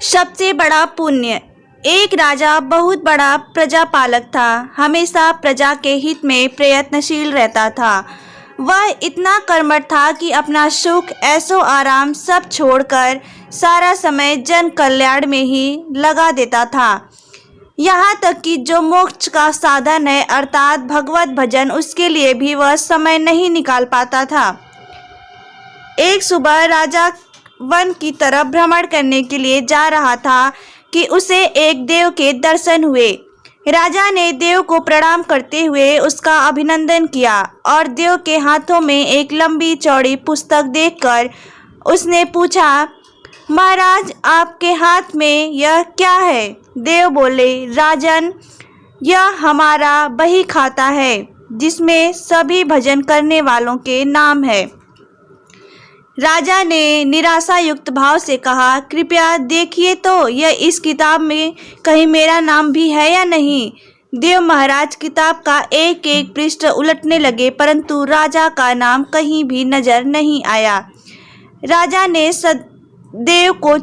सबसे बड़ा पुण्य। एक राजा बहुत बड़ा प्रजापालक था, हमेशा प्रजा के हित में प्रयत्नशील रहता था। वह इतना कर्मठ था कि अपना सुख ऐशो आराम सब छोड़कर सारा समय जन कल्याण में ही लगा देता था। यहाँ तक कि जो मोक्ष का साधन है अर्थात भगवत भजन, उसके लिए भी वह समय नहीं निकाल पाता था। एक सुबह राजा वन की तरफ भ्रमण करने के लिए जा रहा था कि उसे एक देव के दर्शन हुए। राजा ने देव को प्रणाम करते हुए उसका अभिनंदन किया और देव के हाथों में एक लंबी चौड़ी पुस्तक देखकर उसने पूछा, महाराज आपके हाथ में यह क्या है? देव बोले, राजन यह हमारा बही खाता है जिसमें सभी भजन करने वालों के नाम है। राजा ने निराशा युक्त भाव से कहा, कृपया देखिए तो यह इस किताब में कहीं मेरा नाम भी है या नहीं। देव महाराज किताब का एक एक पृष्ठ उलटने लगे परंतु राजा का नाम कहीं भी नजर नहीं आया। राजा ने देव को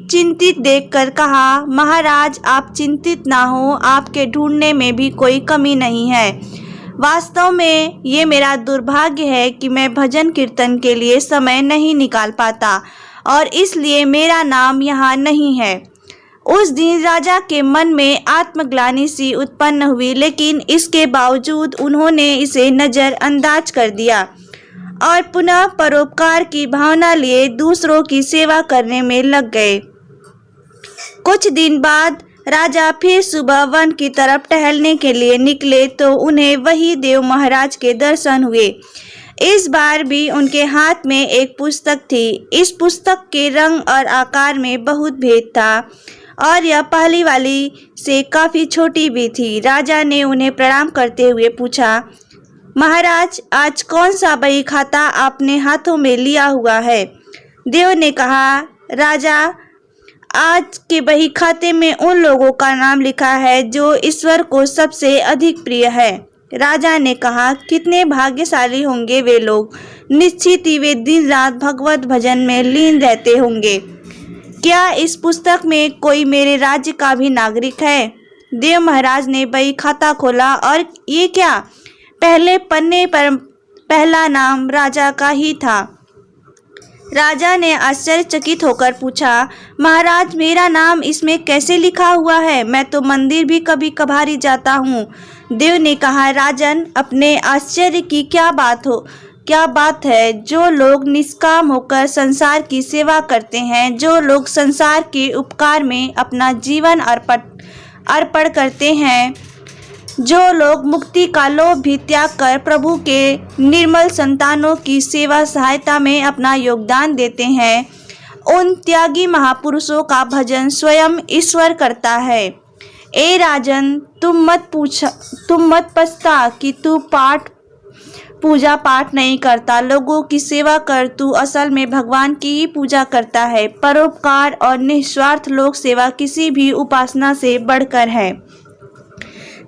चिंतित देखकर कहा, महाराज आप चिंतित ना हो, आपके ढूंढने में भी कोई कमी नहीं है। वास्तव में ये मेरा दुर्भाग्य है कि मैं भजन कीर्तन के लिए समय नहीं निकाल पाता और इसलिए मेरा नाम यहाँ नहीं है। उस दिन राजा के मन में आत्मग्लानि सी उत्पन्न हुई, लेकिन इसके बावजूद उन्होंने इसे नज़रअंदाज कर दिया और पुनः परोपकार की भावना लिए दूसरों की सेवा करने में लग गए। कुछ दिन बाद राजा फिर सुबह वन की तरफ टहलने के लिए निकले तो उन्हें वही देव महाराज के दर्शन हुए। इस बार भी उनके हाथ में एक पुस्तक थी। इस पुस्तक के रंग और आकार में बहुत भेद था और यह पहली वाली से काफ़ी छोटी भी थी। राजा ने उन्हें प्रणाम करते हुए पूछा, महाराज आज कौन सा बही खाता आपने हाथों में लिया हुआ है? देव ने कहा, राजा आज के बही खाते में उन लोगों का नाम लिखा है जो ईश्वर को सबसे अधिक प्रिय है। राजा ने कहा, कितने भाग्यशाली होंगे वे लोग, निश्चित ही वे दिन रात भगवत भजन में लीन रहते होंगे। क्या इस पुस्तक में कोई मेरे राज्य का भी नागरिक है? देव महाराज ने बही खाता खोला और ये क्या? पहले पन्ने पर पहला नाम राजा का ही था। राजा ने आश्चर्यचकित होकर पूछा, महाराज मेरा नाम इसमें कैसे लिखा हुआ है? मैं तो मंदिर भी कभी कभार ही जाता हूँ। देव ने कहा, राजन अपने आश्चर्य की क्या बात है। जो लोग निष्काम होकर संसार की सेवा करते हैं, जो लोग संसार के उपकार में अपना जीवन अर्पण करते हैं, जो लोग मुक्ति का लोभ भी त्याग कर प्रभु के निर्मल संतानों की सेवा सहायता में अपना योगदान देते हैं, उन त्यागी महापुरुषों का भजन स्वयं ईश्वर करता है। ए राजन तुम मत पछता कि तू पूजा पाठ नहीं करता, लोगों की सेवा कर, तू असल में भगवान की ही पूजा करता है। परोपकार और निस्वार्थ लोक सेवा किसी भी उपासना से बढ़कर है।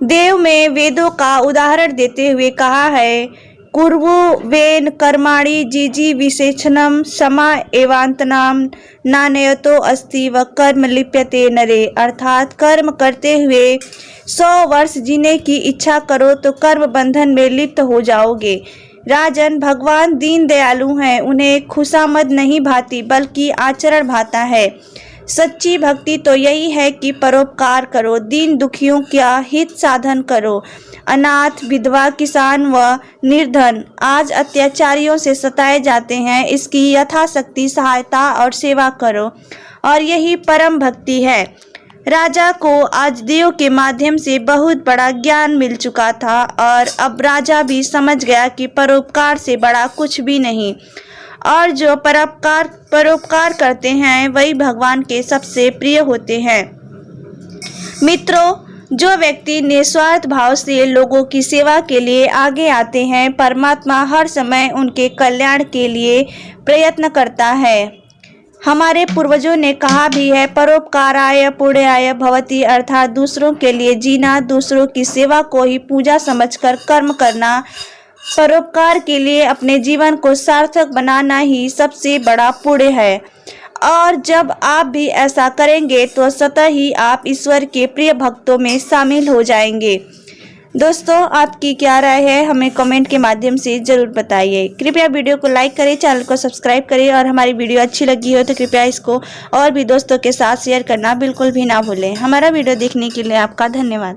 देव में वेदों का उदाहरण देते हुए कहा है, कुर्वु वेन कर्माणि जिजी विशेषणम समा एवांतनाम नान्यतो अस्ति व कर्म लिप्यते नरे। अर्थात कर्म करते हुए 100 वर्ष जीने की इच्छा करो तो कर्म बंधन में लिप्त हो जाओगे। राजन भगवान दीन दयालु हैं, उन्हें खुशामद नहीं भाती बल्कि आचरण भाता है। सच्ची भक्ति तो यही है कि परोपकार करो, दीन दुखियों का हित साधन करो। अनाथ विधवा किसान व निर्धन आज अत्याचारियों से सताए जाते हैं, इसकी यथाशक्ति सहायता और सेवा करो और यही परम भक्ति है। राजा को आज देव के माध्यम से बहुत बड़ा ज्ञान मिल चुका था और अब राजा भी समझ गया कि परोपकार से बड़ा कुछ भी नहीं और जो परोपकार करते हैं वही भगवान के सबसे प्रिय होते हैं। मित्रों, जो व्यक्ति निस्वार्थ भाव से लोगों की सेवा के लिए आगे आते हैं, परमात्मा हर समय उनके कल्याण के लिए प्रयत्न करता है। हमारे पूर्वजों ने कहा भी है, परोपकाराय पुण्याय भवति, अर्थात दूसरों के लिए जीना, दूसरों की सेवा को ही पूजा समझकर कर्म करना, परोपकार के लिए अपने जीवन को सार्थक बनाना ही सबसे बड़ा पुण्य है। और जब आप भी ऐसा करेंगे तो स्वतः ही आप ईश्वर के प्रिय भक्तों में शामिल हो जाएंगे। दोस्तों, आपकी क्या राय है हमें कमेंट के माध्यम से ज़रूर बताइए। कृपया वीडियो को लाइक करें, चैनल को सब्सक्राइब करें और हमारी वीडियो अच्छी लगी हो तो कृपया इसको और भी दोस्तों के साथ शेयर करना बिल्कुल भी ना भूलें। हमारा वीडियो देखने के लिए आपका धन्यवाद।